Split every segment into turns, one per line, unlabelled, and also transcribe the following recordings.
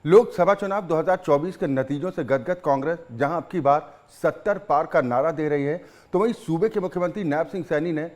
लोकसभा चुनाव 2024 के नतीजों से गदगद कांग्रेस जहां अब की बार 70 पार का नारा दे रही है, तो वहीं सूबे के मुख्यमंत्री नायब सिंह सैनी ने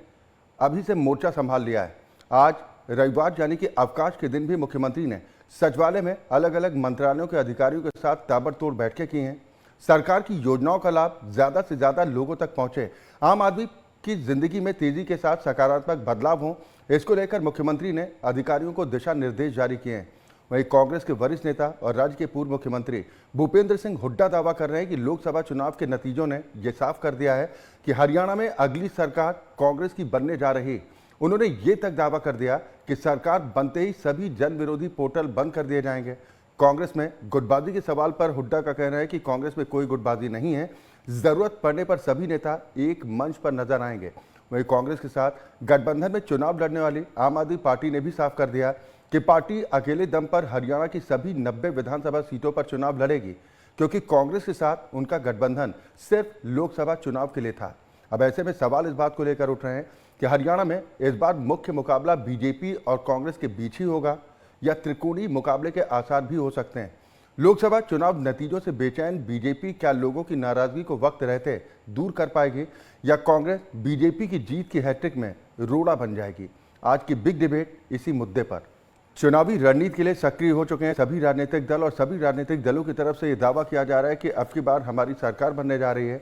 अभी से मोर्चा संभाल लिया है। आज रविवार यानी कि अवकाश के दिन भी मुख्यमंत्री ने सचिवालय में अलग अलग मंत्रालयों के अधिकारियों के साथ ताबड़तोड़ बैठकें की हैं। सरकार की योजनाओं का लाभ ज्यादा से ज्यादा लोगों तक पहुंचे, आम आदमी की जिंदगी में तेजी के साथ सकारात्मक बदलाव हो, इसको लेकर मुख्यमंत्री ने अधिकारियों को दिशा निर्देश जारी किए हैं। वहीं कांग्रेस के वरिष्ठ नेता और राज्य के पूर्व मुख्यमंत्री भूपेंद्र सिंह हुड्डा दावा कर रहे हैं कि लोकसभा चुनाव के नतीजों ने यह साफ कर दिया है कि हरियाणा में अगली सरकार कांग्रेस की बनने जा रही। उन्होंने ये तक दावा कर दिया कि सरकार बनते ही सभी जन विरोधी पोर्टल बंद कर दिए जाएंगे। कांग्रेस में गुटबाजी के सवाल पर हुड्डा का कहना है कि कांग्रेस में कोई गुटबाजी नहीं है, जरूरत पड़ने पर सभी नेता एक मंच पर नजर आएंगे। वहीं कांग्रेस के साथ गठबंधन में चुनाव लड़ने वाली आम आदमी पार्टी ने भी साफ कर दिया कि पार्टी अकेले दम पर हरियाणा की सभी 90 विधानसभा सीटों पर चुनाव लड़ेगी, क्योंकि कांग्रेस के साथ उनका गठबंधन सिर्फ लोकसभा चुनाव के लिए था। अब ऐसे में सवाल इस बात को लेकर उठ रहे हैं कि हरियाणा में इस बार मुख्य मुकाबला बीजेपी और कांग्रेस के बीच ही होगा या त्रिकोणीय मुकाबले के आसार भी हो सकते हैं। लोकसभा चुनाव नतीजों से बेचैन बीजेपी क्या लोगों की नाराजगी को वक्त रहते दूर कर पाएगी या कांग्रेस बीजेपी की जीत की हैट्रिक में रोड़ा बन जाएगी? आज की बिग डिबेट इसी मुद्दे पर। चुनावी रणनीति के लिए सक्रिय हो चुके हैं सभी राजनीतिक दल और सभी राजनीतिक दलों की तरफ से यह दावा किया जा रहा है कि अब की बार हमारी सरकार बनने जा रही है।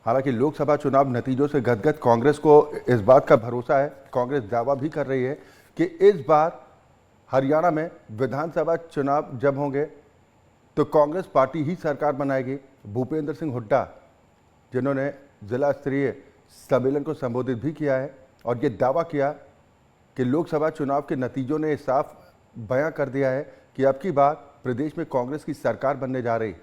हालांकि लोकसभा चुनाव नतीजों से गदगद कांग्रेस को इस बात का भरोसा है, कांग्रेस दावा भी कर रही है कि इस बार हरियाणा में विधानसभा चुनाव जब होंगे तो कांग्रेस पार्टी ही सरकार बनाएगी। भूपेंद्र सिंह हुड्डा, जिन्होंने जिला स्तरीय सम्मेलन को संबोधित भी किया है और ये दावा किया कि लोकसभा चुनाव के नतीजों ने साफ बयां कर दिया है कि अब की बार प्रदेश में कांग्रेस की सरकार बनने जा रही।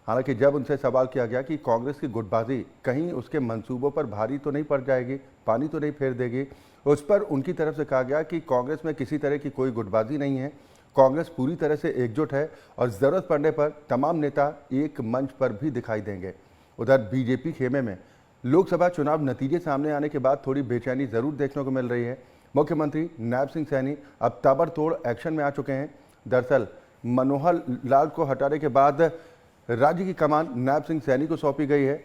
हालांकि जब उनसे सवाल किया गया कि कांग्रेस की गुटबाजी कहीं उसके मंसूबों पर भारी तो नहीं पड़ जाएगी, पानी तो नहीं फेर देगी, उस पर उनकी तरफ से कहा गया कि कांग्रेस में किसी तरह की कोई गुटबाजी नहीं है, कांग्रेस पूरी तरह से एकजुट है और ज़रूरत पड़ने पर तमाम नेता एक मंच पर भी दिखाई देंगे। उधर बीजेपी खेमे में लोकसभा चुनाव नतीजे सामने आने के बाद थोड़ी बेचैनी ज़रूर देखने को मिल रही है। मुख्यमंत्री नायब सिंह सैनी अब ताबड़तोड़ एक्शन में आ चुके हैं। दरअसल मनोहर लाल को हटाने के बाद राज्य की कमान नायब सिंह सैनी को सौंपी गई है।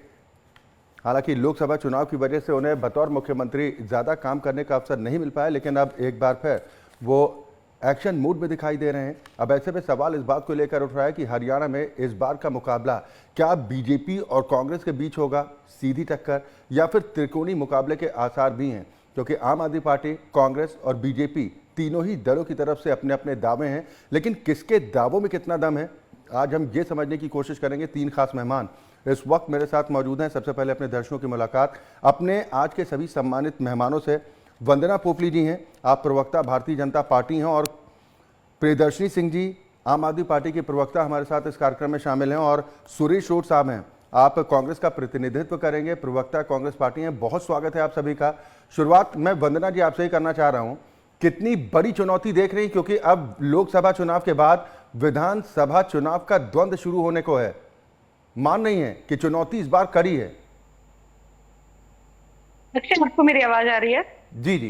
हालांकि लोकसभा चुनाव की वजह से उन्हें बतौर मुख्यमंत्री ज़्यादा काम करने का अवसर नहीं मिल पाया, लेकिन अब एक बार फिर वो एक्शन मूड में दिखाई दे रहे हैं। अब ऐसे में सवाल इस बात को लेकर उठ रहा है कि हरियाणा में इस बार का मुकाबला क्या बीजेपी और कांग्रेस के बीच होगा, सीधी टक्कर, या फिर त्रिकोणीय मुकाबले के आसार भी हैं, क्योंकि आम आदमी पार्टी, कांग्रेस और बीजेपी तीनों ही दलों की तरफ से अपने अपने दावे हैं, लेकिन किसके दावों में कितना दम है आज हम ये समझने की कोशिश करेंगे। तीन खास मेहमान इस वक्त मेरे साथ मौजूद हैं। सबसे पहले अपने दर्शकों की मुलाकात अपने आज के सभी सम्मानित मेहमानों से। वंदना पोपली जी हैं, आप प्रवक्ता भारतीय जनता पार्टी हैं, और प्रियदर्शनी सिंह जी आम आदमी पार्टी के प्रवक्ता हमारे साथ इस कार्यक्रम में शामिल हैं, और सुरेश रोड साहब हैं, आप कांग्रेस का प्रतिनिधित्व करेंगे, प्रवक्ता कांग्रेस पार्टी हैं। बहुत स्वागत है आप सभी का। शुरुआत मैं वंदना जी आपसे ही करना चाह रहा हूं, कितनी बड़ी चुनौती देख रही हैं, क्योंकि अब लोकसभा चुनाव के बाद विधानसभा चुनाव का द्वंद्व शुरू होने को है। मान नहीं है कि चुनौती इस बार कड़ी है?
अक्षय, आपको मेरी आवाज आ रही है?
जी जी।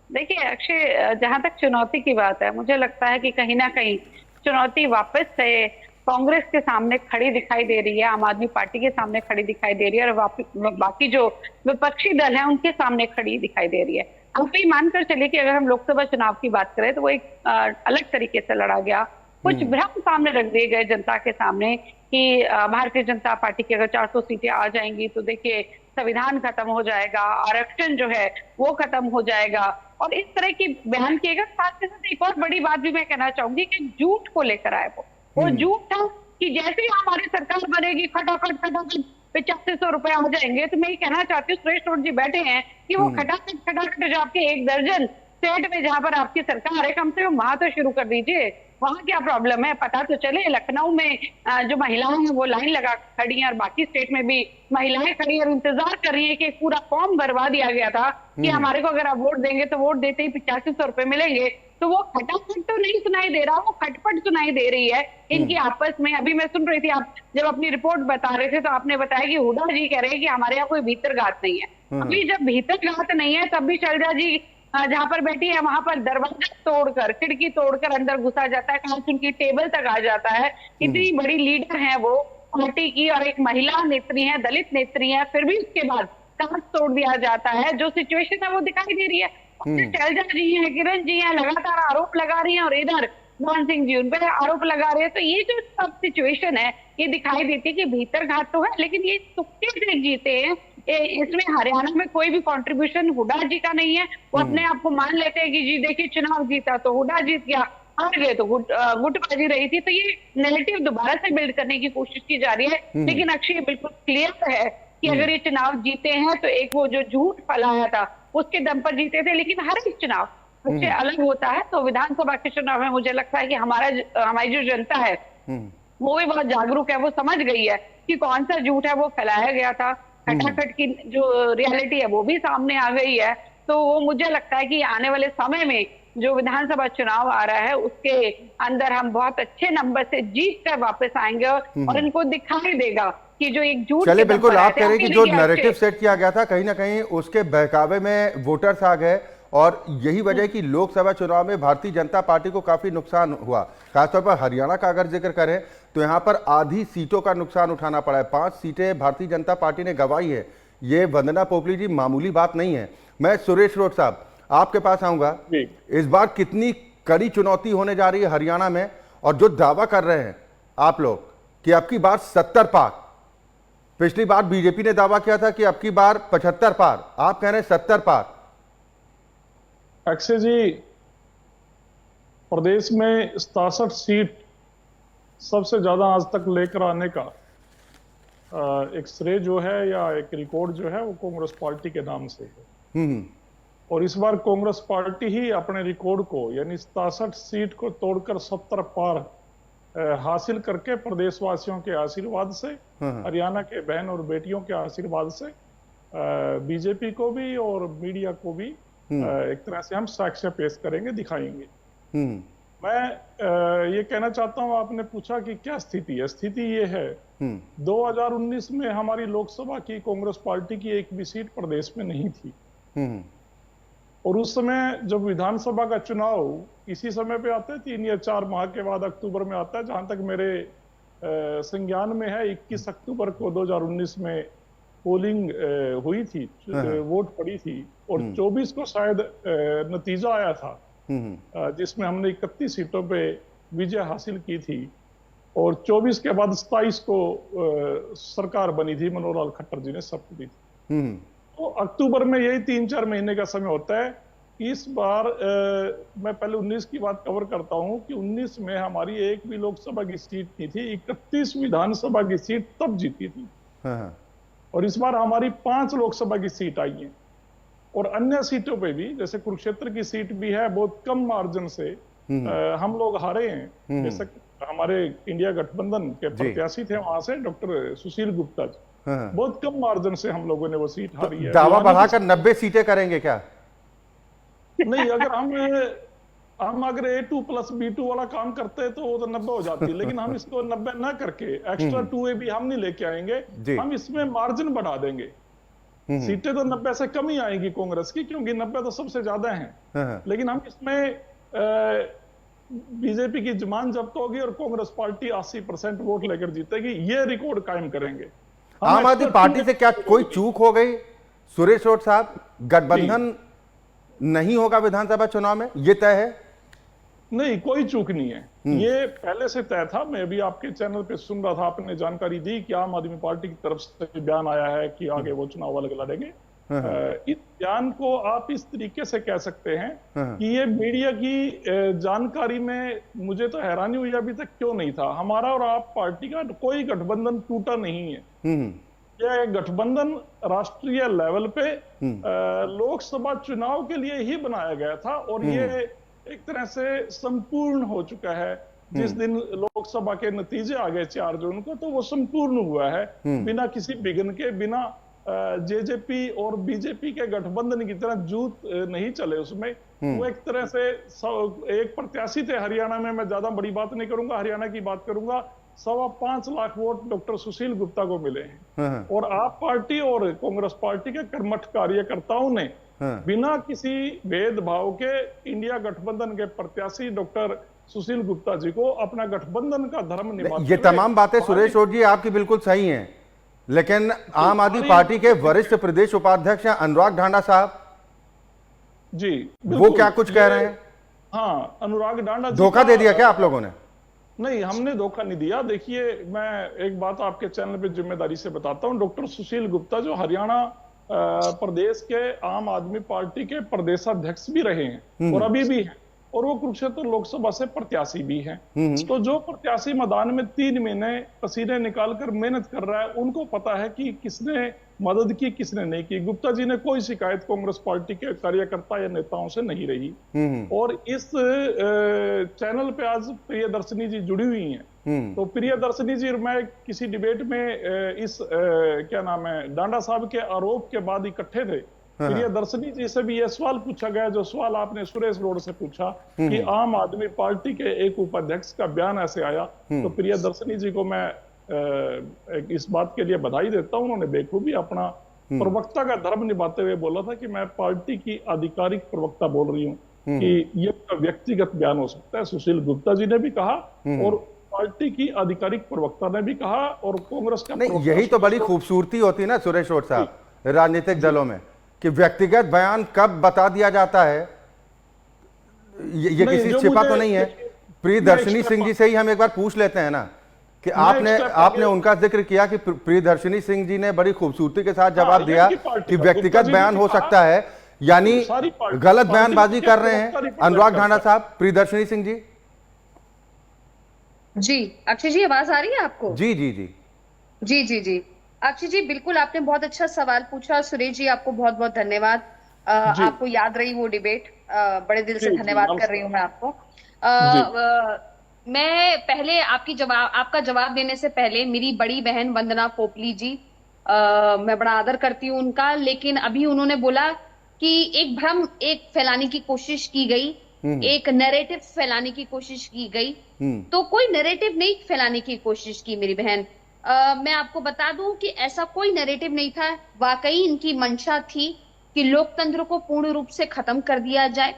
देखिए अक्षय, जहां तक चुनौती की बात है, मुझे लगता है कि कहीं ना कहीं चुनौती वापस से कांग्रेस के सामने खड़ी दिखाई दे रही है, आम आदमी पार्टी के सामने खड़ी दिखाई दे रही है, और बाकी जो विपक्षी दल हैं उनके सामने खड़ी दिखाई दे रही है। आप ये मानकर चलिए कि अगर हम लोकसभा चुनाव की बात करें तो वो एक अलग तरीके से लड़ा गया। कुछ भ्रम सामने रख दिए गए जनता के सामने कि भारतीय जनता पार्टी की अगर 400 सीटें आ जाएंगी तो देखिए संविधान खत्म हो जाएगा, आरक्षण जो है वो खत्म हो जाएगा, और इस तरह की बयान किए गए। साथ के साथ एक और बड़ी बात भी मैं कहना चाहूंगी कि झूठ को लेकर आए वो झूठ था कि जैसे ही हमारी सरकार बनेगी खटाखट 8500 रुपए आ जाएंगे। तो मैं ये कहना चाहती हूँ, सुरेश रोड जी बैठे हैं, कि वो खटाखट जो आपके 1 दर्जन स्टेट में जहां पर आपकी सरकार है, कम से कम वहां तो शुरू कर दीजिए। वहां क्या प्रॉब्लम है, पता तो चले। लखनऊ में जो महिलाएं हैं वो लाइन लगा खड़ी हैं, और बाकी स्टेट में भी महिलाएं खड़ी हैं और इंतजार कर रही है कि पूरा फॉर्म भरवा दिया गया था कि हमारे को अगर आप वोट देंगे तो वोट देते ही 8500 रुपए मिलेंगे। तो वो खटाखट तो नहीं सुनाई दे रहा, वो खटपट सुनाई दे रही है इनकी आपस में। अभी मैं सुन रही थी, आप जब अपनी रिपोर्ट बता रहे थे तो आपने बताया कि हुड्डा जी कह रहे हैं कि हमारे यहाँ कोई भीतर घात नहीं है। अभी जब भीतर घात नहीं है तब भी शैलजा जी जहाँ पर बैठी है वहां पर दरवाजा तोड़कर, खिड़की तोड़कर अंदर घुसा जाता है, कांच उनकी टेबल तक आ जाता है। इतनी बड़ी लीडर है वो पार्टी की और एक महिला नेत्री है, दलित नेत्री है, फिर भी उसके बाद कांच तोड़ दिया जाता है। जो सिचुएशन है वो दिखाई दे रही है। शैलजा जी हैं, किरण जी हैं, लगातार आरोप लगा रही हैं, और इधर मोहन सिंह जी उन पर आरोप लगा रहे हैं। तो ये जो सब सिचुएशन है ये दिखाई देती है कि भीतर घात तो है, लेकिन ये तुक्के से जीते हैं। इसमें हरियाणा में कोई भी कंट्रीब्यूशन हुड्डा जी का नहीं है। वो अपने आप को मान लेते हैं कि जी देखिए चुनाव जीता तो हुड्डा जीत गया, हार गए तो गुटबाजी रही थी। तो ये नैरेटिव दोबारा से बिल्ड करने की कोशिश की जा रही है। लेकिन अक्षय बिल्कुल क्लियर है कि अगर ये चुनाव जीते हैं तो एक वो जो झूठ फैलाया था उसके दम पर जीते थे। लेकिन हर एक चुनाव उससे अलग होता है। तो विधानसभा के चुनाव में मुझे लगता है कि हमारी जो जनता है वो भी बहुत जागरूक है। वो समझ गई है कि कौन सा झूठ है वो फैलाया गया था। खटाखट की जो रियलिटी है वो भी सामने आ गई है। तो वो मुझे लगता है कि आने वाले समय में जो विधानसभा चुनाव आ रहा है उसके अंदर हम बहुत अच्छे नंबर से जीत कर वापस आएंगे और इनको दिखाई देगा कि जो एक झूठ
चलिए, बिल्कुल आप कह रहे हैं कि जो नैरेटिव सेट किया गया था कहीं ना कहीं उसके बहकावे में वोटर्स आ गए, और यही वजह है कि लोकसभा चुनाव में भारतीय जनता पार्टी को काफी नुकसान हुआ। खासतौर पर हरियाणा का अगर जिक्र करें तो यहाँ पर आधी सीटों का नुकसान उठाना पड़ा है। 5 सीटें भारतीय जनता पार्टी ने गंवाई है। ये वंदना पोपली जी मामूली बात नहीं है। मैं सुरेश रोड साहब आपके पास आऊंगा। इस बार कितनी कड़ी चुनौती होने जा रही है हरियाणा में, और जो दावा कर रहे हैं आप लोग कि अब की बार 70 पार, पिछली बार बीजेपी ने दावा किया था कि अब की बार 75 पार, आप कह रहे हैं 70 पार।
अक्षय जी, प्रदेश में 67 सीट सबसे ज्यादा आज तक लेकर आने का एक श्रेय जो है या एक रिकॉर्ड जो है वो कांग्रेस पार्टी के नाम से है। और इस बार कांग्रेस पार्टी ही अपने रिकॉर्ड को यानी 67 सीट को तोड़कर 70 पार हासिल करके प्रदेशवासियों के आशीर्वाद से, हरियाणा के बहन और बेटियों के आशीर्वाद से बीजेपी को भी और मीडिया को भी एक तरह से हम साक्ष्य पेश करेंगे, दिखाएंगे। मैं ये कहना चाहता हूं, आपने पूछा कि क्या स्थिति है। स्थिति ये है 2019 में हमारी लोकसभा की कांग्रेस पार्टी की एक भी सीट प्रदेश में नहीं थी। और उस समय जब विधानसभा का चुनाव इसी समय पे आता है, 3 या 4 माह के बाद अक्टूबर में आता है, जहां तक मेरे संज्ञान में है 21 अक्टूबर को 2019 में पोलिंग हुई थी, वोट पड़ी थी, और 24 को शायद नतीजा आया था जिसमें हमने 31 सीटों पे विजय हासिल की थी। और 24 के बाद 27 को सरकार बनी थी, मनोहर लाल खट्टर जी ने शपथ ली थी। तो अक्टूबर में यही 3-4 महीने का समय होता है। इस बार मैं पहले 19 की बात कवर करता हूं कि 19 में हमारी एक भी लोकसभा की सीट नहीं थी, 31 विधानसभा की सीट तब जीती थी। और इस बार हमारी 5 लोकसभा की सीट आई है, और अन्य सीटों पे भी, जैसे कुरुक्षेत्र की सीट भी है, बहुत कम मार्जिन से हम लोग हारे हैं। जैसे हमारे इंडिया गठबंधन के प्रत्याशी थे वहां से डॉक्टर सुशील गुप्ता जी, बहुत कम मार्जिन से हम लोगों ने वो सीट हारी है।
दावा बढ़ाकर 90 सीटें करेंगे क्या?
नहीं, अगर हम अगर A2 + B2 वाला काम करते हैं तो वो तो 90 हो जाती है, लेकिन हम इसको 90 ना करके एक्स्ट्रा 2A भी हम नहीं लेके आएंगे, हम इसमें मार्जिन बढ़ा देंगे। सीटें तो 90 से कम ही आएंगी कांग्रेस की, क्योंकि 90 तो सबसे ज्यादा हैं, लेकिन हम इसमें बीजेपी की जमान जब्त होगी और कांग्रेस पार्टी 80% वोट लेकर जीतेगी। ये रिकॉर्ड कायम करेंगे।
आम आदमी पार्टी से क्या कोई चूक हो गई सुरेश रोड साहब? गठबंधन नहीं होगा विधानसभा चुनाव में, ये तय है?
नहीं, कोई चूक नहीं है, ये पहले से तय था। मैं भी आपके चैनल पे सुन रहा था, आपने जानकारी दी कि आम आदमी पार्टी की तरफ से बयान आया है कि आगे वो चुनाव अलग लड़ेंगे। इस बयान को आप इस तरीके से कह सकते हैं कि ये मीडिया की जानकारी में मुझे तो हैरानी हुई अभी तक क्यों नहीं था। हमारा और आप पार्टी का कोई गठबंधन टूटा नहीं है। यह गठबंधन राष्ट्रीय लेवल पे लोकसभा चुनाव के लिए ही बनाया गया था, और ये एक तरह से संपूर्ण हो चुका है। जिस दिन लोकसभा के नतीजे आ गए 4 जून को, तो वो संपूर्ण हुआ है बिना किसी विघ्न के, बिना जेजेपी और बीजेपी के गठबंधन की तरह जूत नहीं चले उसमें। वो एक तरह से एक प्रत्याशी थे हरियाणा में, मैं ज्यादा बड़ी बात नहीं करूंगा, हरियाणा की बात करूंगा, 5.25 लाख वोट डॉक्टर सुशील गुप्ता को मिले हैं। और आप पार्टी और कांग्रेस पार्टी के कर्मठ कार्यकर्ताओं ने
हाँ।
बिना किसी भेदभाव के इंडिया गठबंधन के प्रत्याशी डॉक्टर सुशील गुप्ता जी को अपना गठबंधन का धर्म निभाते
ये तमाम बातें सुरेश ओट जी आपकी बिल्कुल सही हैं, लेकिन आम आदमी पार्टी के वरिष्ठ प्रदेश उपाध्यक्ष हैं अनुराग ढांडा साहब
जी
वो क्या कुछ कह रहे हैं?
हाँ, अनुराग ढांडा जी
धोखा
का-
दे दिया क्या आप लोगों ने?
नहीं, हमने धोखा नहीं दिया। देखिए, मैं एक बात आपके चैनल पे जिम्मेदारी से बताता हूं। डॉक्टर सुशील गुप्ता जो हरियाणा प्रदेश के आम आदमी पार्टी के प्रदेशाध्यक्ष भी रहे हैं और अभी भी हैं, और वो कुरुक्षेत्र लोकसभा से प्रत्याशी भी हैं। तो जो प्रत्याशी मैदान में 3 महीने पसीने निकालकर मेहनत कर रहा है, उनको पता है कि किसने मदद की, किसने नहीं की। गुप्ता जी ने कोई शिकायत कांग्रेस पार्टी के कार्यकर्ता या नेताओं से नहीं रही। और इस चैनल पे आज प्रियदर्शनी जी जुड़ी हुई हैं, तो प्रियदर्शनी जी और मैं किसी डिबेट में इस क्या नाम है, डांडा साहब के आरोप के बाद इकट्ठे थे। प्रियदर्शनी जी से भी यह सवाल पूछा गया जो सवाल आपने सुरेश रोड से पूछा कि आम आदमी पार्टी के एक उपाध्यक्ष का बयान ऐसे आया, तो प्रियदर्शनी जी को मैं इस बात के लिए बधाई देता हूं। उन्होंने बेखूबी अपना प्रवक्ता का धर्म निभाते हुए बोला था कि मैं पार्टी की आधिकारिक प्रवक्ता बोल रही हूँ, कि ये व्यक्तिगत बयान हो सकता है। सुशील गुप्ता जी ने भी कहा और पार्टी की आधिकारिक प्रवक्ता ने भी कहा, और कांग्रेस का
नहीं, यही तो बड़ी खूबसूरती होती है ना सुरेश ओट साहब राजनीतिक दलों में, कि व्यक्तिगत बयान कब बता दिया जाता है ये किसी छिपा तो नहीं है। प्रियदर्शनी सिंह जी से ही हम एक बार पूछ लेते हैं ना, कि आपने उनका जिक्र किया कि प्रियदर्शनी सिंह जी ने बड़ी खूबसूरती के साथ जवाब दिया कि व्यक्तिगत बयान हो सकता है, यानी गलत बयानबाजी कर रहे हैं अनुराग ढांडा साहब, प्रियदर्शनी सिंह जी।
जी अक्षय जी, आवाज आ रही है आपको?
जी जी जी
जी जी जी अक्षय जी, बिल्कुल आपने बहुत अच्छा सवाल पूछा। सुरेश जी, आपको बहुत बहुत धन्यवाद। आपको याद रही वो डिबेट, बड़े दिल से धन्यवाद कर रही हूँ मैं आपको। मैं पहले आपका जवाब देने से पहले मेरी बड़ी बहन वंदना पोपली जी, मैं बड़ा आदर करती हूँ उनका, लेकिन अभी उन्होंने बोला कि एक भ्रम फैलाने की कोशिश की गई, एक नैरेटिव फैलाने की कोशिश की गई। तो कोई नैरेटिव नहीं फैलाने की कोशिश की मेरी बहन। मैं आपको बता दूं कि ऐसा कोई नैरेटिव नहीं था। वाकई इनकी मंशा थी कि लोकतंत्र को पूर्ण रूप से खत्म कर दिया जाए,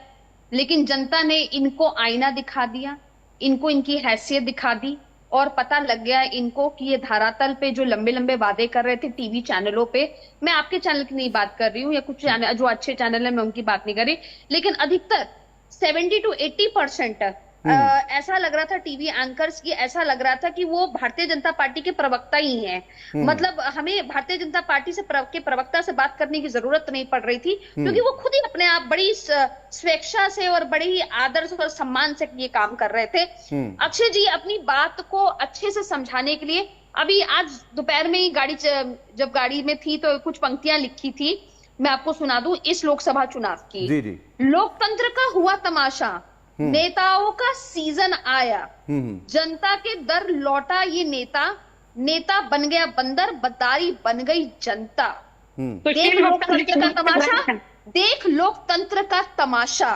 लेकिन जनता ने इनको आईना दिखा दिया, इनको इनकी हैसियत दिखा दी, और पता लग गया इनको कि ये धरातल पे जो लंबे लंबे वादे कर रहे थे टीवी चैनलों पे, मैं आपके चैनल की नहीं बात कर रही हूँ, या कुछ चैनल जो अच्छे चैनल है मैं उनकी बात नहीं कर रही, लेकिन अधिकतर 70 to 80% ऐसा लग रहा था टीवी एंकर्स की, ऐसा लग रहा था कि वो भारतीय जनता पार्टी के प्रवक्ता ही हैं। मतलब हमें भारतीय जनता पार्टी के प्रवक्ता से बात करने की जरूरत नहीं पड़ रही थी, क्योंकि वो खुद ही अपने आप बड़ी स्वेच्छा से और बड़े ही आदर और सम्मान से ये काम कर रहे थे। अक्षय जी, अपनी बात को अच्छे से समझाने के लिए अभी आज दोपहर में ही जब गाड़ी में थी तो कुछ पंक्तियां लिखी थी, मैं आपको सुना दूं इस लोकसभा चुनाव की।
जी जी।
लोकतंत्र का हुआ तमाशा, नेताओं का सीजन आया, जनता के दर लौटा ये नेता बन गया बंदर, बदारी बन गई जनता। देख लोकतंत्र का तमाशा, देख लोकतंत्र का तमाशा।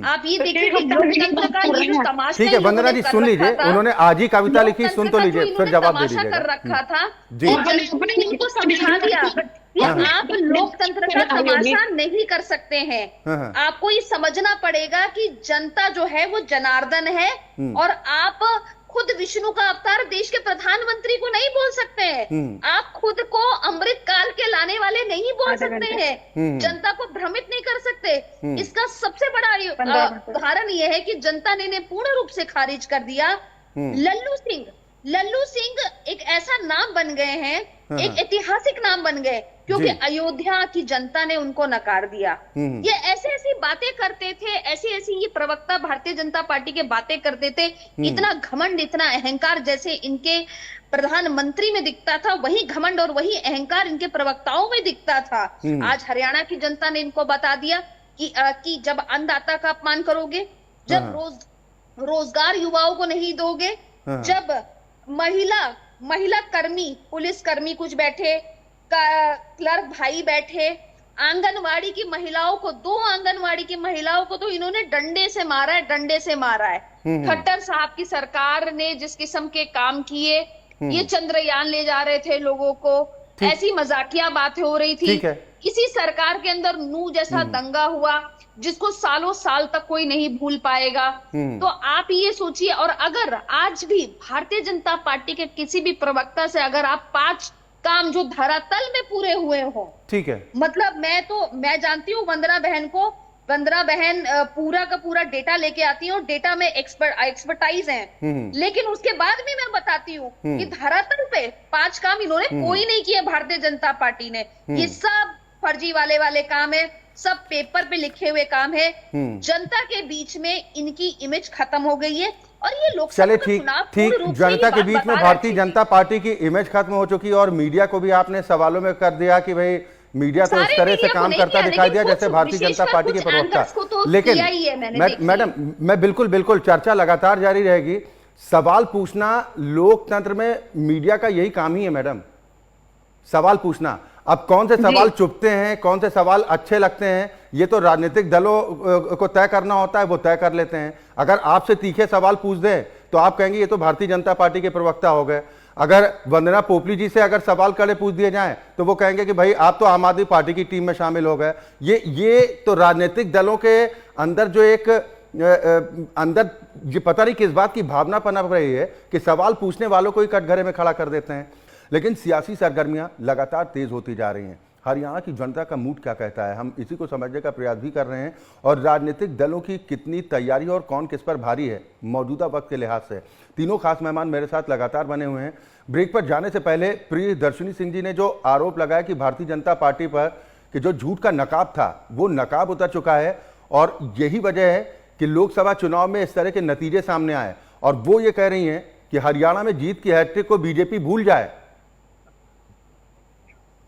आप ये देखिए कि लोकतंत्र का ये जो तमाशा,
ठीक है वंदना जी सुन लीजिए, उन्होंने आज ही कविता लिखी, सुन तो लीजिए फिर जवाब दे दीजिएगा।
कर रखा था
जी।
और जनता ने इनको समझा दिया कि आप लोकतंत्र का तमाशा नहीं कर सकते हैं। आपको ये समझना पड़ेगा कि जनता जो है वो जनार्दन है, और आप खुद विष्णु का अवतार देश के प्रधानमंत्री को नहीं बोल सकते हैं। आप खुद को अमृत काल के लाने वाले नहीं बोल सकते हैं। जनता को भ्रमित नहीं कर सकते। इसका सबसे बड़ा उदाहरण यह है कि जनता ने पूर्ण रूप से खारिज कर दिया। लल्लू सिंह एक ऐसा नाम बन गए हैं, एक ऐतिहासिक नाम बन गए, क्योंकि अयोध्या की जनता ने उनको नकार दिया। ये ऐसी बातें करते थे, ऐसी ये प्रवक्ता भारतीय जनता पार्टी के बातें करते थे। इतना घमंड, इतना अहंकार जैसे इनके प्रधानमंत्री में दिखता था, वही घमंड और वही अहंकार इनके प्रवक्ताओं में दिखता था। आज हरियाणा की जनता ने इनको बता दिया कि जब अन्नदाता का अपमान करोगे, जब रोजगार युवाओं को नहीं दोगे, जब महिला कर्मी, पुलिस कर्मी कुछ बैठे, क्लर्क भाई बैठे, आंगनवाड़ी की महिलाओं को, 2 आंगनवाड़ी की महिलाओं को तो इन्होंने डंडे से मारा है। खट्टर साहब की सरकार ने जिस किस्म के काम किए, ये चंद्रयान ले जा रहे थे लोगों को, ऐसी मजाकिया बातें हो रही थी। इसी सरकार के अंदर नूह जैसा दंगा हुआ जिसको सालों साल तक कोई नहीं भूल पाएगा। तो आप ये सोचिए, और अगर आज भी भारतीय जनता पार्टी के किसी भी प्रवक्ता से अगर आप 5 काम जो धरातल में पूरे हुए हो, ठीक है, मतलब मैं जानती हूँ वंदना बहन पूरा का पूरा डेटा लेके आती है और डेटा में एक्सपर्टाइज है, लेकिन उसके बाद भी मैं बताती हूँ कि धरातल पे 5 काम इन्होंने कोई नहीं किए भारतीय जनता पार्टी ने। ये सब फर्जी वाले काम है, सब पेपर पे लिखे हुए काम है। जनता के बीच में इनकी इमेज खत्म हो गई है और ये लोकसभा
चले ठीक जनता के बीच में भारतीय जनता पार्टी की इमेज खत्म हो चुकी है और मीडिया को भी आपने सवालों में कर दिया कि भाई मीडिया तो इस तरह से काम करता दिखाई दिया जैसे भारतीय जनता पार्टी के प्रवक्ता। लेकिन मैडम मैं बिल्कुल चर्चा लगातार जारी रहेगी। सवाल पूछना लोकतंत्र में मीडिया का यही काम ही है मैडम, सवाल पूछना। अब कौन से सवाल चुभते हैं, कौन से सवाल अच्छे लगते हैं, ये तो राजनीतिक दलों को तय करना होता है, वो तय कर लेते हैं। अगर आपसे तीखे सवाल पूछ दें तो आप कहेंगे ये तो भारतीय जनता पार्टी के प्रवक्ता हो गए। अगर वंदना पोपली जी से अगर सवाल कड़े पूछ दिए जाएं तो वो कहेंगे कि भाई आप तो आम आदमी पार्टी की टीम में शामिल हो गए। ये तो राजनीतिक दलों के अंदर जो एक अंदर ये पता नहीं किस बात की भावना पनप रही है कि सवाल पूछने वालों को ही कटघरे में खड़ा कर देते हैं। लेकिन सियासी सरगर्मियां लगातार तेज होती जा रही हैं। हरियाणा की जनता का मूड क्या कहता है, हम इसी को समझने का प्रयास भी कर रहे हैं और राजनीतिक दलों की कितनी तैयारी और कौन किस पर भारी है मौजूदा वक्त के लिहाज से। तीनों खास मेहमान मेरे साथ लगातार बने हुए हैं। ब्रेक पर जाने से पहले प्रियदर्शिनी सिंह जी ने जो आरोप लगाया कि भारतीय जनता पार्टी पर कि जो झूठ का नकाब था वो नकाब उतर चुका है और यही वजह है कि लोकसभा चुनाव में इस तरह के नतीजे सामने आए और वो ये कह रही हैं कि हरियाणा में जीत की हैट्रिक को बीजेपी भूल जाए।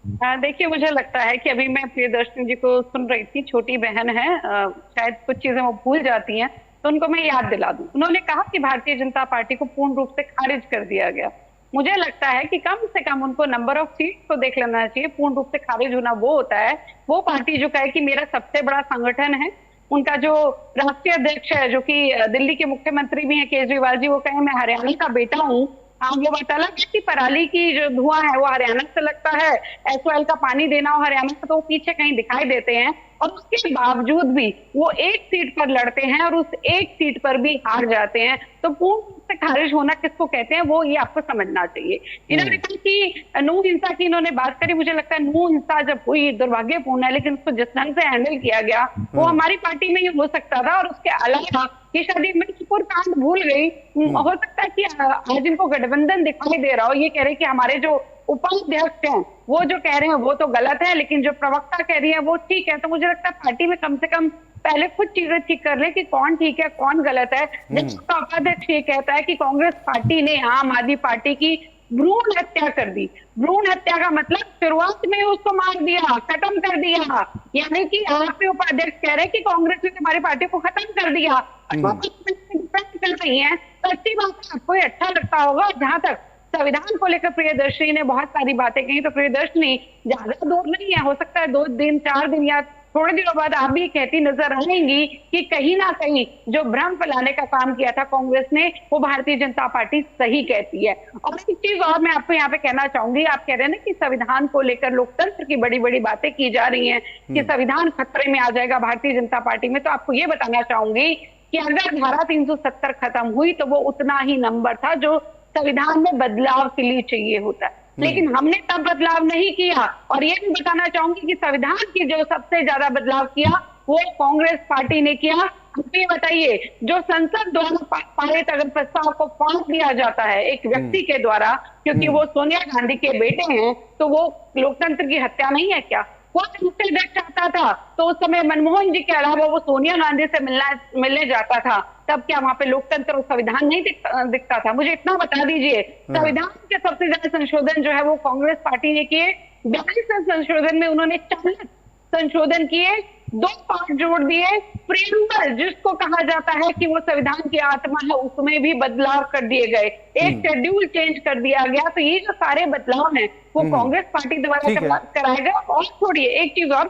देखिए, मुझे लगता है कि अभी मैं प्रियदर्शनी जी को सुन रही थी, छोटी बहन है, शायद कुछ चीजें वो भूल जाती हैं, तो उनको मैं याद दिला दूं। उन्होंने कहा कि भारतीय जनता पार्टी को पूर्ण रूप से खारिज कर दिया गया। मुझे लगता है कि कम से कम उनको नंबर ऑफ सीट्स को देख लेना चाहिए। पूर्ण रूप से खारिज होना वो होता है वो पार्टी जो कहे कि मेरा सबसे बड़ा संगठन है। उनका जो राष्ट्रीय अध्यक्ष है, जो कि दिल्ली के मुख्यमंत्री भी है केजरीवाल जी, वो कहे मैं हरियाणा का बेटा हूँ। वो बताला कि पराली की जो धुआं है वो हरियाणा से लगता है, एसवाइल का पानी देना हो हरियाणा से, तो वो पीछे कहीं दिखाई देते हैं और उसके बावजूद भी वो एक सीट पर लड़ते हैं और उस एक सीट पर भी हार जाते हैं। तो पूर्ण रूप से खारिज होना किसको कहते हैं वो ये आपको समझना चाहिए। इन्होंने कहा कि नूह हिंसा की इन्होंने बात करी। मुझे लगता है नूह हिंसा जब हुई दुर्भाग्यपूर्ण है, लेकिन उसको जिस ढंग से हैंडल किया गया वो हमारी पार्टी में ही हो सकता था। और उसके अलावा ये शादी मिर्चपुर कांड भूल गई, हो सकता है कि आज इनको गठबंधन दिखाई दे रहा हो। ये कह रहे कि हमारे जो उपाध्यक्ष हैं वो जो कह रहे हैं वो तो गलत है, लेकिन जो प्रवक्ता कह रही है वो ठीक है। तो मुझे लगता है पार्टी में कम से कम पहले खुद चीजें ठीक कर ले कि कौन ठीक है कौन गलत है। जब उपाध्यक्ष ये कहता है कि कांग्रेस पार्टी ने आम आदमी पार्टी की भ्रूण हत्या कर दी। भ्रूण हत्या का मतलब शुरुआत में उसको मार दिया, खत्म कर दिया। यानी कि आपके उपाध्यक्ष कह रहे हैं कि कांग्रेस ने हमारी पार्टी को खत्म कर दिया, कर रही है। तो अच्छी बात है, आपको अच्छा लगता होगा। जहां तक संविधान को लेकर प्रियदर्शनी ने बहुत सारी बातें कही, तो प्रियदर्शनी ज्यादा दूर नहीं है, हो सकता है 2 दिन 4 दिन या थोड़े दिनों बाद आप भी कहती नजर आएंगी कि कहीं ना कहीं जो भ्रम फैलाने का काम किया था कांग्रेस ने वो भारतीय जनता पार्टी सही कहती है। और एक चीज और मैं आपको यहाँ पे कहना चाहूंगी, आप कह रहे हैं ना कि संविधान को लेकर लोकतंत्र की बड़ी बड़ी बातें की जा रही हैं कि संविधान खतरे में आ जाएगा भारतीय जनता पार्टी में। तो आपको ये बताना चाहूंगी कि अगर धारा 370 खत्म हुई तो वो उतना ही नंबर था जो संविधान में बदलाव के लिए चाहिए होता है, लेकिन हमने तब बदलाव नहीं किया। और ये भी बताना चाहूंगी कि संविधान की जो सबसे ज्यादा बदलाव किया वो कांग्रेस पार्टी ने किया। आप ये बताइए, जो संसद द्वारा पारित अगर प्रस्ताव को फांस दिया जाता है एक व्यक्ति के द्वारा, क्योंकि वो सोनिया गांधी के बेटे हैं, तो वो लोकतंत्र की हत्या नहीं है क्या? वो राष्ट्रीय अध्यक्ष चाहता था तो उस समय मनमोहन जी के अलावा वो सोनिया गांधी से मिलने जाता था, तब क्या वहां पे लोकतंत्र और संविधान नहीं दिखता था? मुझे इतना बता दीजिए, संविधान के सबसे ज्यादा संशोधन जो है वो कांग्रेस पार्टी ने किए। 42 संशोधन में उन्होंने 40 संशोधन किए, 2 पार्ट जोड़ दिए। प्रीएम्बल जिसको कहा जाता है कि वो संविधान की आत्मा है, उसमें भी बदलाव कर दिए गए, एक शेड्यूल चेंज कर दिया गया। तो ये जो सारे बदलाव हैं वो कांग्रेस पार्टी द्वारा कराए गए। और छोड़िए एक चीज और,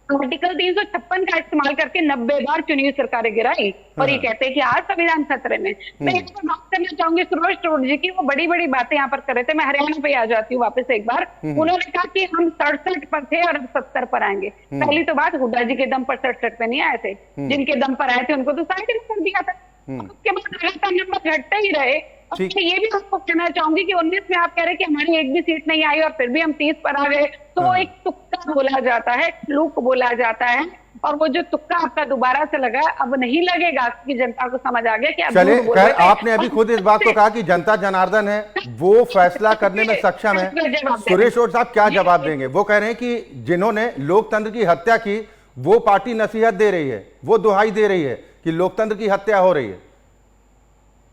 आर्टिकल 356 का इस्तेमाल करके 90 बार चुनी सरकारें गिराई और ये कहते हैं कि आज संविधान खतरे में। मैं एक बार बात करना चाहूंगी सुरेश टोड जी की, वो बड़ी बड़ी बातें यहाँ पर कर रहे थे। मैं हरियाणा पे आ जाती हूँ वापस एक बार। उन्होंने कहा कि हम 67 पर थे और अब 70 पर आएंगे। पहली तो बात, हुड्डा जी के दम पर 67 पे नहीं आए थे, जिनके दम पर आए थे उनको तो 60 कर दिया था। उसके बाद लगातार नंबर घटते ही रहे। और मैं ये भी आपको कहना चाहूंगी कि 19 में आप कह रहे हैं कि हमारी एक भी सीट नहीं आई और फिर भी हम 30 पर आ गए, तो वो एक तुक्का बोला जाता है, फ्लूक बोला जाता है। और वो जो तुक्का आपका दोबारा से लगा, अब नहीं लगेगा, कि जनता को समझ आ गया कि अब
चलिए,
बोल रहे थे।
आपने अभी खुद इस बात को कहा कि जनता जनार्दन है, वो फैसला करने में सक्षम है। सुरेश और साहब क्या जवाब देंगे? वो कह रहे हैं कि जिन्होंने लोकतंत्र की हत्या की वो पार्टी नसीहत दे रही है, वो दुहाई दे रही है कि लोकतंत्र की हत्या हो रही है।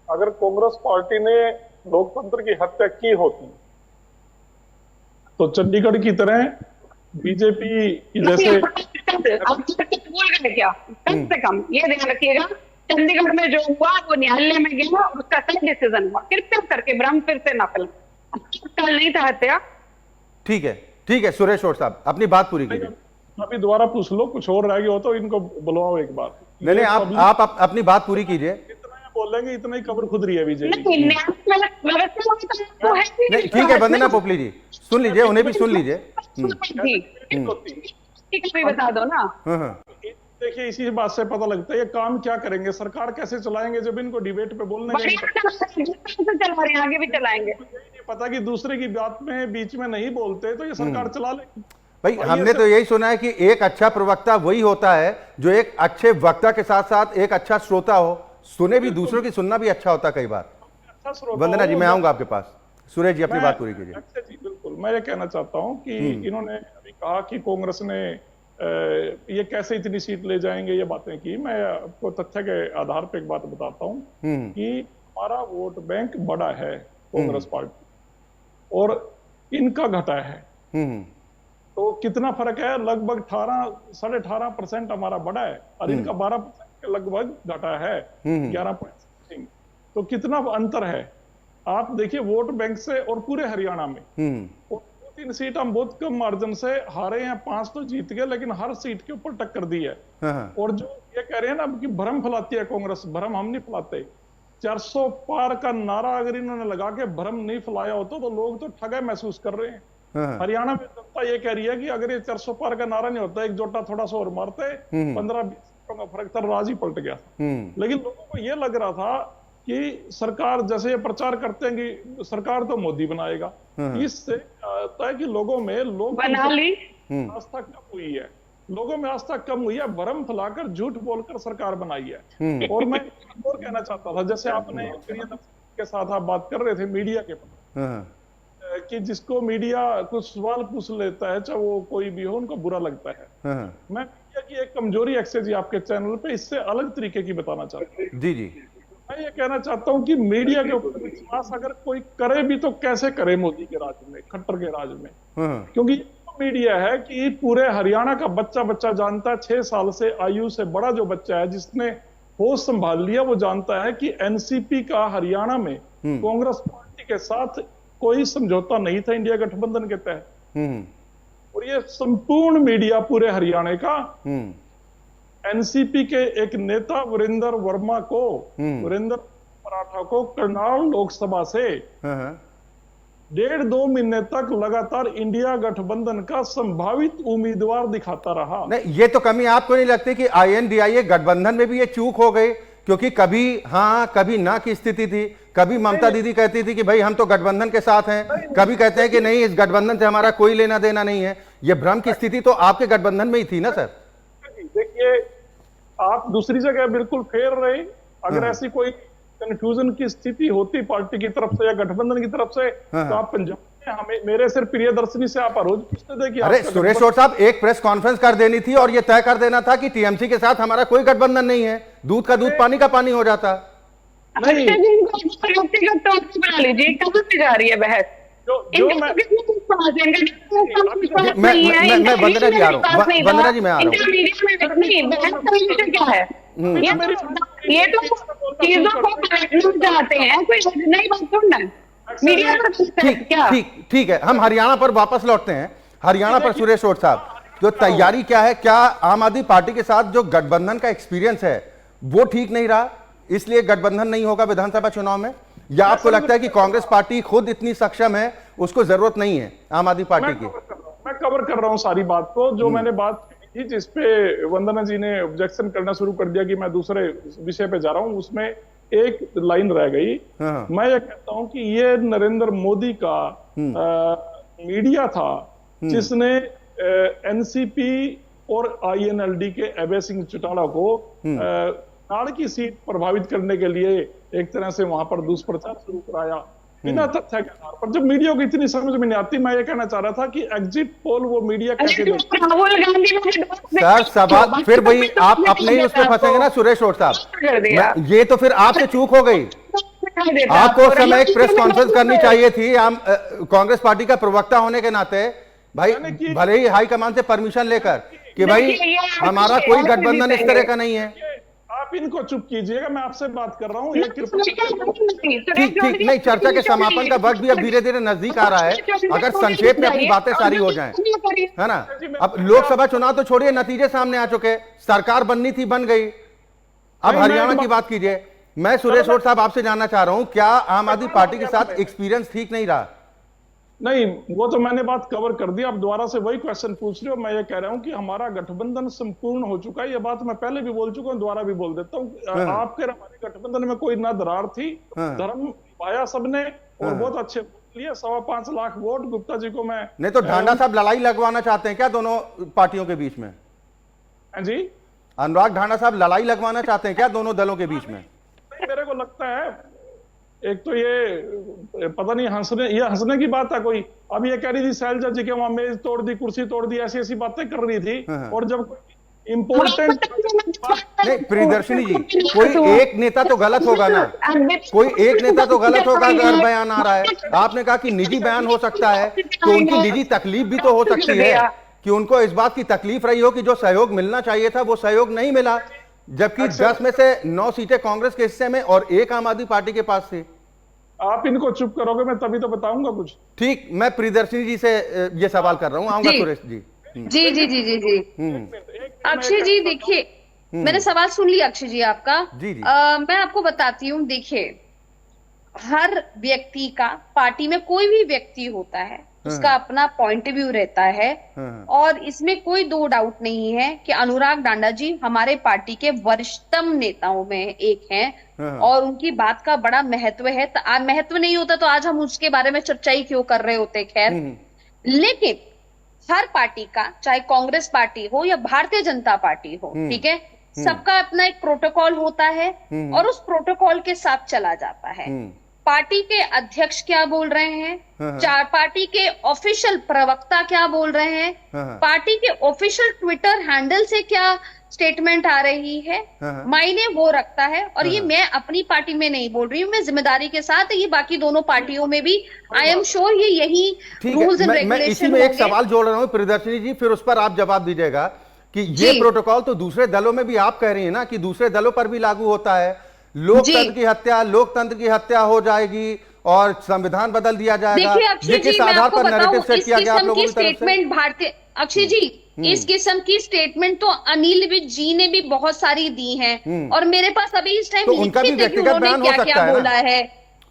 अगर कांग्रेस पार्टी ने लोकतंत्र की हत्या की होती तो चंडीगढ़ की तरह बीजेपी की जैसे
आप भूल गए क्या? कम से कम ये ध्यान रखिएगा, चंडीगढ़ में जो हुआ वो न्यायालय में गया, उसका सही डिसीजन हुआ। कृपया करके भ्रम फिर से न फैलाएं। कल नहीं था हत्या।
ठीक है सुरेश और साहब, अपनी बात पूरी कीजिए।
अभी दोबारा पूछ लो, कुछ और रह गया हो तो इनको बुलवाओ एक बार।
नहीं, आप अपनी बात पूरी कीजिए।
इतना बोलेंगे, इतना ही खबर खुद रही है बीजेपी।
नहीं, ठीक है वंदना पोपली जी, सुन लीजिए, उन्हें भी सुन लीजिए।
बता दो ना।
देखिए, इसी बात से पता लगता है ये काम क्या करेंगे, सरकार कैसे चलाएंगे, जब इनको डिबेट पे बोलने
चला रहे हैं, आगे भी चलाएंगे।
नहीं पता कि दूसरे की बात में बीच में नहीं बोलते तो ये सरकार चला लेगी।
भाई हमने तो यही सुना है कि एक अच्छा प्रवक्ता वही होता है जो एक अच्छे वक्ता के साथ साथ एक अच्छा श्रोता हो। सुने भी, दूसरों की सुनना भी अच्छा होता है कई बार। वंदना जी, मैं आऊंगा आपके पास। सुरेश जी, अपनी बात पूरी कीजिए।
जी बिल्कुल, मैं ये कहना चाहता हूं कि इन्होंने अभी कहा कि कांग्रेस ने ये कैसे इतनी सीट ले जाएंगे, ये बातें की। मैं आपको तथ्य के आधार पर एक बात बताता हूं कि हमारा वोट बैंक बड़ा है कांग्रेस पार्टी और इनका घटा है। तो कितना फर्क है? लगभग 18-18.5% हमारा बड़ा है और इनका 12% के लगभग घटा है, 11%। तो कितना अंतर है आप देखिए वोट बैंक से। और पूरे हरियाणा में 2-3 सीट हम बहुत कम मार्जिन से हारे हैं, 5 तो जीत गए, लेकिन हर सीट के ऊपर टक्कर दी है। और जो ये कह रहे हैं ना कि भ्रम फैलाती है कांग्रेस, भ्रम हम नहीं फैलाते। 400 पार का नारा अगर इन्होंने लगा के भ्रम नहीं फैलाया होता तो लोग तो ठगे महसूस कर रहे हैं। हरियाणा में जनता ये कह रही है कि अगर ये 400 पार का नारा नहीं होता, एक जोटा थोड़ा सा और मारते, 15-20 सीटों का फर्क था, राजी पलट गया। लेकिन लोगों को ये लग रहा था कि सरकार, जैसे ये प्रचार करते हैं कि सरकार तो मोदी बनाएगा, इससे आता है कि लोगों में आस्था कम हुई है। लोगों में आस्था कम हुई है, भ्रम फैलाकर झूठ बोलकर सरकार बनाई है। और मैं और कहना चाहता था, जैसे आपने के साथ आप बात कर रहे थे मीडिया के बारे कि जिसको मीडिया कुछ सवाल पूछ लेता है, चाहे वो कोई भी हो, उनको बुरा लगता है। मैं मीडिया की एक कमजोरी एक्सेस आपके चैनल पे इससे अलग तरीके की बताना चाहता हूँ।
जी।
मैं ये कहना चाहता हूँ कि मीडिया के ऊपर विश्वास अगर कोई करे भी तो कैसे करे मोदी के राज में, खट्टर के राज में। क्योंकि मीडिया है कि पूरे हरियाणा का बच्चा जानता है, 6 साल से आयु से बड़ा जो बच्चा है जिसने होश संभाल लिया, वो जानता है कि एनसीपी का हरियाणा में कांग्रेस पार्टी के साथ कोई समझौता नहीं था इंडिया गठबंधन के तहत। और ये संपूर्ण मीडिया पूरे हरियाणा का एनसीपी के एक नेता वीरेंद्र वर्मा को, वीरेंद्र मराठा को करनाल लोकसभा से 1.5-2 महीने तक लगातार इंडिया गठबंधन का संभावित उम्मीदवार दिखाता रहा।
नहीं, ये तो कमी आपको नहीं लगती कि INDIA गठबंधन में भी ये चूक हो गई? क्योंकि कभी हाँ कभी ना की स्थिति थी। कभी ममता दीदी कहती थी कि भाई हम तो गठबंधन के साथ हैं, कभी कहते हैं कि नहीं इस गठबंधन से हमारा कोई लेना देना नहीं है। ये भ्रम की स्थिति तो आपके गठबंधन में ही थी ना सर?
देखिए, आप दूसरी जगह बिल्कुल फेर रहे। अगर ऐसी कोई कंफ्यूजन की स्थिति होती पार्टी की तरफ से या गठबंधन की तरफ से, तो आप पंजाब में हमें, मेरे सिर प्रियदर्शनी से आप रोज पूछते थे कि
अरे सुरेश और साहब, एक प्रेस कॉन्फ्रेंस कर देनी थी और ये तय कर देना था कि टीएमसी के साथ हमारा कोई गठबंधन नहीं है। दूध का दूध, पानी का पानी हो जाता।
नहीं, व्यक्तिगत तौर पर बना लीजिए, कहाँ से जा रही है बहस?
मैं वंदना जी आ रहा हूँ, वंदना जी मैं आ रहा हूँ।
क्या है ये तो चीजों को पलटना चाहते हैं, कोई नई बात सुनना है मीडिया।
ठीक है, हम हरियाणा पर वापस लौटते हैं। हरियाणा पर सुरेश और साहब, तो तैयारी क्या है? क्या आम आदमी पार्टी के साथ जो गठबंधन का एक्सपीरियंस है वो ठीक नहीं रहा, इसलिए गठबंधन नहीं होगा विधानसभा चुनाव में? या आपको लगता है कि कांग्रेस पार्टी खुद इतनी सक्षम है, उसको जरूरत नहीं है आम आदमी पार्टी की?
मैं कवर कर रहा हूं सारी बात को। जो मैंने बात की थी जिसपे वंदना जी ने ऑब्जेक्शन करना शुरू कर दिया कि मैं दूसरे विषय पे जा रहा हूं, उसमें एक लाइन रह गई। मैं ये कहता हूं कि ये नरेंद्र मोदी का मीडिया था जिसने एनसीपी और आईएनएलडी के अभय सिंह चौटाला को नाड़ की सीट प्रभावित करने के लिए एक तरह से वहां पर दुष्प्रचार शुरू कराया बिना तथ्य के आधार पर। जब मीडिया को इतनी समझ में नहीं आती, मैं ये कहना चाह रहा था कि एग्जिट पोल वो मीडिया कैसे
राहुल गांधी
सर सवाल फिर वही, आप अपने ही उसमें फंसेंगे ना सुरेश रोड साहब। ये तो फिर आपसे चूक हो गई। आपको उस समय एक प्रेस कॉन्फ्रेंस करनी चाहिए थी। हम कांग्रेस पार्टी का प्रवक्ता होने के नाते भाई, भले ही हाईकमान से परमिशन लेकर कि भाई हमारा कोई गठबंधन इस तरह का नहीं है।
आप इनको चुप कीजिएगा, मैं आपसे बात कर रहा हूँ।
ठीक ठीक, नहीं, चर्चा के समापन का वक्त भी अब धीरे धीरे नजदीक आ रहा है। अगर संक्षेप में अपनी बातें सारी हो जाएं, है ना? अब लोकसभा चुनाव तो छोड़िए, नतीजे सामने आ चुके, सरकार बननी थी, बन गई। अब हरियाणा की बात कीजिए। मैं सुरेश रोड साहब आपसे जानना चाह रहा हूं, क्या आम आदमी पार्टी के साथ एक्सपीरियंस ठीक नहीं रहा?
नहीं, वो तो मैंने बात कवर कर दी। आप दोबारा से वही क्वेश्चन पूछ रहे हो। मैं ये कह रहा हूं कि हमारा गठबंधन संपूर्ण हो चुका है। ये बात मैं पहले भी बोल चुका हूं, दोबारा भी बोल देता हूं। आपके हमारे गठबंधन में कोई ना दरार थी, धर्म पाया सबने और बहुत अच्छे लिए 5.25 लाख वोट गुप्ता जी को मैं।
नहीं तो ढांडा साहब लड़ाई लगवाना चाहते हैं क्या दोनों पार्टियों के बीच में?
जी,
अनुराग ढांडा साहब लड़ाई लगवाना चाहते हैं क्या दोनों दलों के बीच में?
मेरे को लगता है एक तो ये पता नहीं हंसने की बात है कोई। अब ये कह रही थी शैलजा जी के वहां मेज तोड़ दी, कुर्सी तोड़ दी, ऐसी ऐसी बातें कर रही थी। और जब इम्पोर्टेंट
नहीं प्रियदर्शनी जी, कोई एक नेता तो गलत होगा ना, कोई एक नेता तो गलत होगा अगर बयान आ रहा है। आपने कहा कि निजी बयान हो सकता है, तो उनकी निजी तकलीफ भी तो हो सकती है कि उनको इस बात की तकलीफ रही हो कि जो सहयोग मिलना चाहिए था वो सहयोग नहीं मिला, जबकि 10 में से 9 सीटें कांग्रेस के हिस्से में और 1 आम आदमी पार्टी के पास थी।
आप इनको चुप करोगे, मैं तभी तो बताऊंगा कुछ।
ठीक, मैं प्रियदर्शनी जी से ये सवाल कर रहा हूं। आऊंगा सुरेश जी।
जी जी जी जी जी अक्षय जी, देखिए मैंने सवाल सुन लिया अक्षय जी आपका।
जी जी।
मैं आपको बताती हूँ। देखिए, हर व्यक्ति का, पार्टी में कोई भी व्यक्ति होता है, उसका अपना पॉइंट व्यू रहता है। और इसमें कोई दो डाउट नहीं है कि अनुराग डांडा जी हमारे पार्टी के वरिष्ठतम नेताओं में एक हैं और उनकी बात का बड़ा महत्व है। महत्व नहीं होता तो आज हम उसके बारे में चर्चा ही क्यों कर रहे होते। खैर, लेकिन हर पार्टी का, चाहे कांग्रेस पार्टी हो या भारतीय जनता पार्टी हो, ठीक है, सबका अपना एक प्रोटोकॉल होता है और उस प्रोटोकॉल के साथ चला जाता है। पार्टी के अध्यक्ष क्या बोल रहे हैं, पार्टी के ऑफिशियल प्रवक्ता क्या बोल रहे हैं, पार्टी के ऑफिशियल ट्विटर हैंडल से क्या स्टेटमेंट आ रही है, मायने वो रखता है। और ये मैं अपनी पार्टी में नहीं बोल रही हूँ, मैं जिम्मेदारी के साथ ये बाकी दोनों पार्टियों में भी आई एम श्योर ये यही रूल्स एंड रेगुलेशन।
मैं इसी में एक सवाल जोड़ रहा हूँ प्रियदर्शनी जी, फिर उस पर आप जवाब दीजिएगा कि ये प्रोटोकॉल तो दूसरे दलों में भी आप कह रही है ना कि दूसरे दलों पर भी लागू होता है। लोकतंत्र की हत्या हो जाएगी और संविधान बदल दिया जाएगा।
देखिए अक्षय जी, मैं आपको बताऊं, इस किस्म की स्टेटमेंट भारतीय, अक्षय जी, इस किस्म की स्टेटमेंट तो अनिल विज जी ने भी बहुत सारी दी हैं और मेरे पास अभी इस टाइम लिखित है कि उन्होंने क्या क्या बोला है।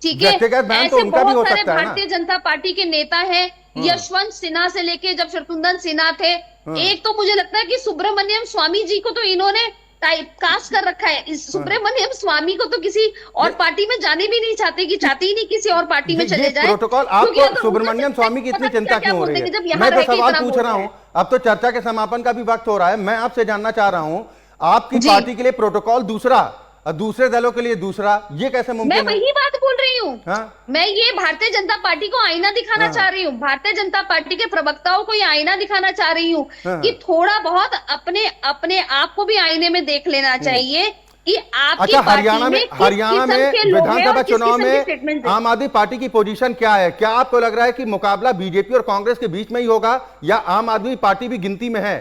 ठीक है, ऐसे बहुत सारे भारतीय जनता पार्टी के नेता हैं, यशवंत सिन्हा से लेके जब शत्रुघ्न सिन्हा थे। एक तो मुझे लगता है कि सुब्रमण्यम स्वामी जी को तो इन्होंने टाइप कास्ट कर रखा है। इस सुब्रमण्यम स्वामी को तो किसी और पार्टी में जाने भी नहीं चाहते, कि चाहते ही नहीं किसी और पार्टी में चले जाए।
प्रोटोकॉल आपको सुब्रमण्यम स्वामी की इतनी चिंता क्यों हो रही है? मैं तो सवाल पूछ रहा हूं, अब तो चर्चा के समापन का भी वक्त हो रहा है। मैं आपसे जानना चाह रहा हूं, आपकी पार्टी के लिए प्रोटोकॉल दूसरा और दूसरे दलों के लिए दूसरा, ये कैसे मुमकिन है?
मैं वही बात बोल रही हूँ। मैं ये भारतीय जनता पार्टी को आईना दिखाना चाह रही हूँ, भारतीय जनता पार्टी के प्रवक्ताओं को ये आईना दिखाना चाह रही हूँ कि थोड़ा बहुत अपने आप को भी आईने में देख लेना चाहिए कि आपकी
हरियाणा में विधानसभा चुनाव में आम आदमी पार्टी की पोजीशन क्या है? क्या आपको लग रहा है कि मुकाबला बीजेपी और कांग्रेस के बीच में ही होगा या आम आदमी पार्टी भी गिनती में है?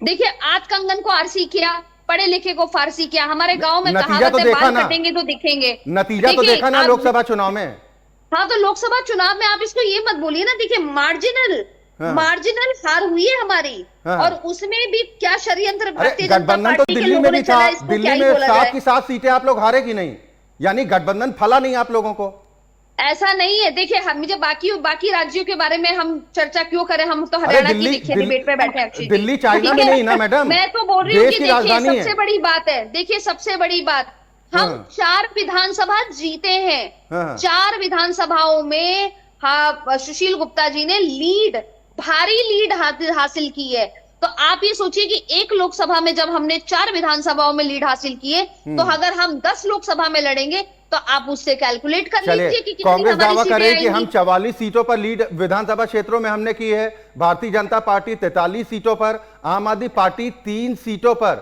देखिए, आज कंगन को आरसी किया, पढ़े लिखे को फारसी किया। हमारे गांव में कहावत है, बाल कटेंगे तो दिखेंगे।
नतीजा तो देखा ना लोकसभा चुनाव में।
हाँ, तो लोकसभा चुनाव में आप इसको ये मत बोलिए ना। देखिए, मार्जिनल हार हुई है हमारी।
हाँ।
और उसमें भी क्या षड्यंत्र
अरे
भारतीय जनता
गठबंधन तो
पार्टी के
दिल्ली
लोगों
में
ने
भी
चला,
था,
इसको क्या
दिल्ली
ही
में
बोला
7
जाए।
की 7 सीटें आप लोग हारे कि नहीं, यानी गठबंधन फला नहीं आप लोगों को।
ऐसा नहीं है। देखिए, हम मुझे बाकी राज्यों के बारे में हम चर्चा क्यों करें, हम तो
अरे
हरियाणा की
दिल्ली
देखिए डिबेट पे बैठे हैं अक्षय जी।
दिल्ली चाइना
ठीक
में
है?
नहीं ना मैडम,
मैं तो बोल रही हूँ
देश
कि
की
देखिए
राजधानी
सबसे
है।
बड़ी बात है, देखिए सबसे बड़ी बात, हम
हाँ।
4 विधानसभा जीते हैं।
हाँ।
4 विधानसभाओं में हाँ सुशील गुप्ता जी ने भारी लीड हासिल की है। तो आप ये सोचिए कि एक लोकसभा में जब हमने 4 विधानसभाओं में लीड हासिल की है, तो अगर हम 10 लोकसभा में लड़ेंगे तो आप उससे कैलकुलेट कर लीजिए कि कितनी
कांग्रेस
हमारी
दावा
सीटें
करे कि हम
आएंगी।
44 सीटों पर लीड विधानसभा क्षेत्रों में हमने की है, भारतीय जनता पार्टी 43 सीटों पर, आम आदमी पार्टी 3 सीटों पर,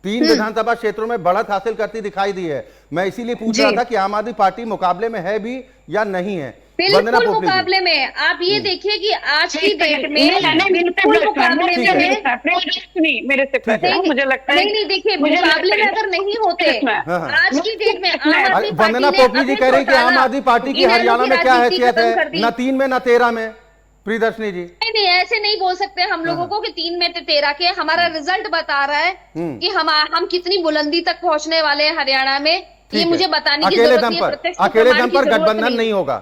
3 विधानसभा क्षेत्रों में बढ़त हासिल करती दिखाई दी है। मैं इसीलिए पूछ रहा था कि आम आदमी पार्टी मुकाबले में है भी या नहीं है। वंदना
बिल्कुल
पोपली जी।
मुकाबले में। आप ये देखिए कि आज की डेट में
बिल्कुल
मुकाबले में है।
मेरे से प्रश्न मुझे लगता है
नहीं देखिए, मुकाबले में अगर नहीं होते आज की डेट में आम आदमी
अरे
पार्टी
वंदना
ने
पोपली जी
अपने
कह रही कि आम
घोटाला,
आदमी पार्टी की
इनेलो
हरियाणा
की
में क्या
राजनीति
हैसियत
खत्म कर
है,
दी।
न 3 में न 13 में। प्रियदर्शनी जी
नहीं ऐसे नहीं बोल सकते हम लोगों को कि 3 में 13 के। हमारा रिजल्ट बता रहा है कि हम कितनी बुलंदी तक पहुंचने वाले हैं हरियाणा में। ये मुझे बताने की जरूरत नहीं है, प्रत्यक्ष
अकेले
प्रमाण
दम
की
पर
जरूरत
गठबंधन
नहीं।
नहीं होगा।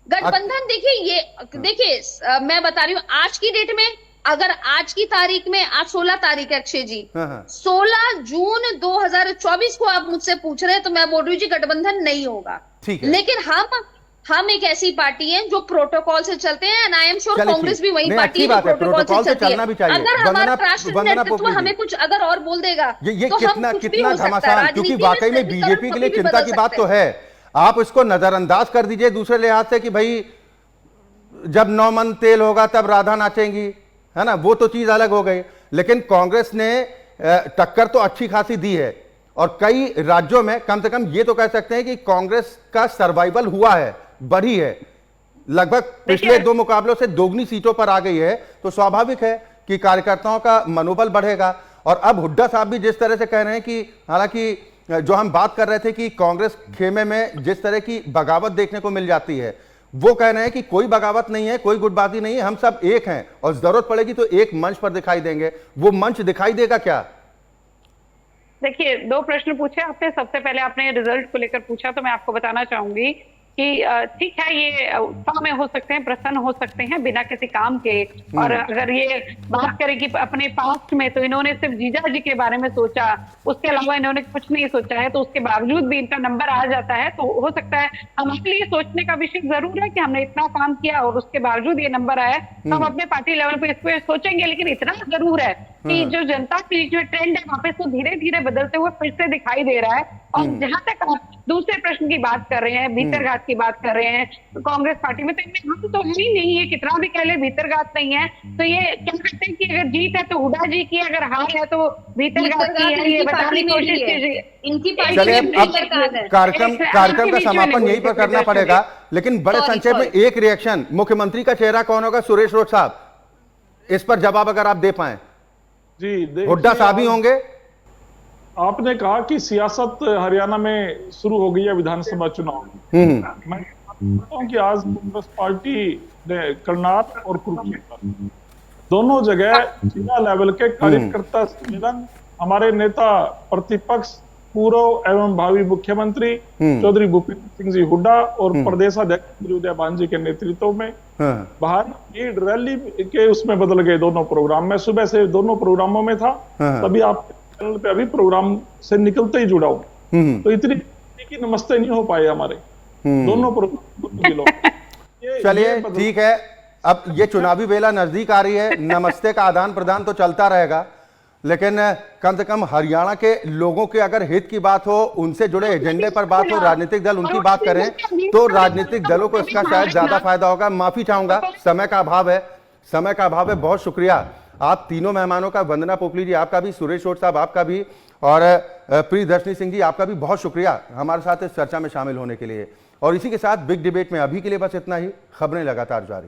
गठबंधन देखिए मैं बता रही हूँ आज की डेट में, अगर आज की तारीख में, आज 16 तारीख है अक्षय जी, 16 जून 2024 को आप मुझसे पूछ रहे हैं, तो मैं बोल रही हूँ जी गठबंधन नहीं होगा।
ठीक है।
लेकिन हम एक ऐसी पार्टी हैं जो प्रोटोकॉल से चलते हैं, एंड आई एम श्योर
चलिए
कांग्रेस भी वही
नहीं,
पार्टी है
अच्छी
जो
बात है,
प्रोटोकॉल से चलती
चलना भी
है।
चाहिए।
अगर हमारा
वंदना
राष्ट्रीय
पोपली
नेतृत्व
जी।
हमें कुछ अगर और बोल देगा
ये
तो
कितना
हम कुछ भी
कितना
हो सकता है।
घमासान, क्योंकि
राजनीति
वाकई में
समीकरण
बीजेपी के लिए
कभी भी
चिंता
बदल
की बात
सकते
तो
हैं।
है। आप इसको नजरअंदाज कर दीजिए दूसरे लिहाज से कि भाई जब 9 मन तेल होगा तब राधा नाचेंगी, है ना, वो तो चीज अलग हो गई। लेकिन कांग्रेस ने टक्कर तो अच्छी खासी दी है और कई राज्यों में कम से कम ये तो कह सकते हैं कि कांग्रेस का सर्वाइवल हुआ है, बढ़ी है, लगभग पिछले 2 मुकाबलों से दोगुनी सीटों पर आ गई है। तो स्वाभाविक है कि कार्यकर्ताओं का मनोबल बढ़ेगा। और अब हुड्डा साहब भी जिस तरह से कह रहे हैं कि हालांकि जो हम बात कर रहे थे कि कांग्रेस खेमे में जिस तरह की बगावत देखने को मिल जाती है, वो कह रहे हैं कि कोई बगावत नहीं है, कोई गुटबाजी नहीं है, हम सब एक हैं और जरूरत पड़ेगी तो एक मंच पर दिखाई देंगे। वो मंच दिखाई देगा क्या?
देखिए 2 प्रश्न पूछे आपने। सबसे पहले आपने रिजल्ट को लेकर पूछा, तो मैं आपको बताना चाहूंगी कि ठीक है, ये उत्साह में हो सकते हैं, प्रसन्न हो सकते हैं बिना किसी काम के। और अगर ये बात करें कि अपने पास्ट में, तो इन्होंने सिर्फ जीजा जी के बारे में सोचा, उसके अलावा इन्होंने कुछ नहीं सोचा है, तो उसके बावजूद भी इनका नंबर आ जाता है। तो हो सकता है हमारे लिए सोचने का विषय जरूर है कि हमने इतना काम किया और उसके बावजूद ये नंबर आया। तो हम अपने पार्टी लेवल पे इस पे सोचेंगे, लेकिन इतना जरूर है कि जो जनता की जो ट्रेंड है वापस वो धीरे धीरे बदलते हुए फिर से दिखाई दे रहा है। और जहां तक आप दूसरे प्रश्न की बात कर रहे हैं, भीतरघात की बात कर रहे हैं कांग्रेस पार्टी में, तो इनमें हम तो ही नहीं है, कितना भी कह ले भीतरघात नहीं है। तो ये क्या कहते हैं कि अगर जीत है तो हुड्डा जी की, अगर हार है तो भीतरघात की है, ये बताने की कोशिश कीजिए।
इनकी
चलिए
पार्टी
अब कार्यक्रम का समापन यहीं पर करना पड़ेगा, लेकिन बड़े संक्षेप में एक रिएक्शन, मुख्यमंत्री का चेहरा कौन होगा? सुरेश रोड साहब, इस पर जवाब अगर आप दे पाए।
जी
हुड्डा साहब ही होंगे?
आपने कहा कि सियासत हरियाणा में शुरू हो गई है विधानसभा चुनाव में। मैं कहता हूं कि आज कांग्रेस पार्टी ने करनाल और कुरुक्षेत्र दोनों जगह जिला लेवल के कार्यकर्ता सम्मेलन, हमारे नेता प्रतिपक्ष पूर्व एवं भावी मुख्यमंत्री चौधरी भूपेंद्र सिंह जी हुड्डा और प्रदेश अध्यक्ष उदय भान जी के नेतृत्व में बाहर भीड़ रैली के उसमें बदल गए दोनों प्रोग्राम। मैं सुबह से दोनों प्रोग्रामों में था, तभी आप चैनल पे अभी प्रोग्राम से निकलते ही जुड़ा हूं। तो इतनी की नमस्ते नहीं हो पाए हमारे दोनों प्रोग्राम।
चलिए ठीक है, अब ये चुनावी बेला नजदीक आ रही है, नमस्ते का आदान प्रदान तो चलता रहेगा, लेकिन कम से कम हरियाणा के लोगों के अगर हित की बात हो, उनसे जुड़े एजेंडे पर बात हो, राजनीतिक दल उनकी बात करें, तो राजनीतिक दलों को इसका शायद ज्यादा फायदा होगा। माफी चाहूंगा, समय का अभाव है। बहुत शुक्रिया आप तीनों मेहमानों का, वंदना पोपली जी आपका भी, सुरेश रोड साहब आपका भी, और प्रियदर्शनी सिंह जी आपका भी बहुत शुक्रिया हमारे साथ इस चर्चा में शामिल होने के लिए। और इसी के साथ बिग डिबेट में अभी के लिए बस इतना ही। खबरें लगातार जारी।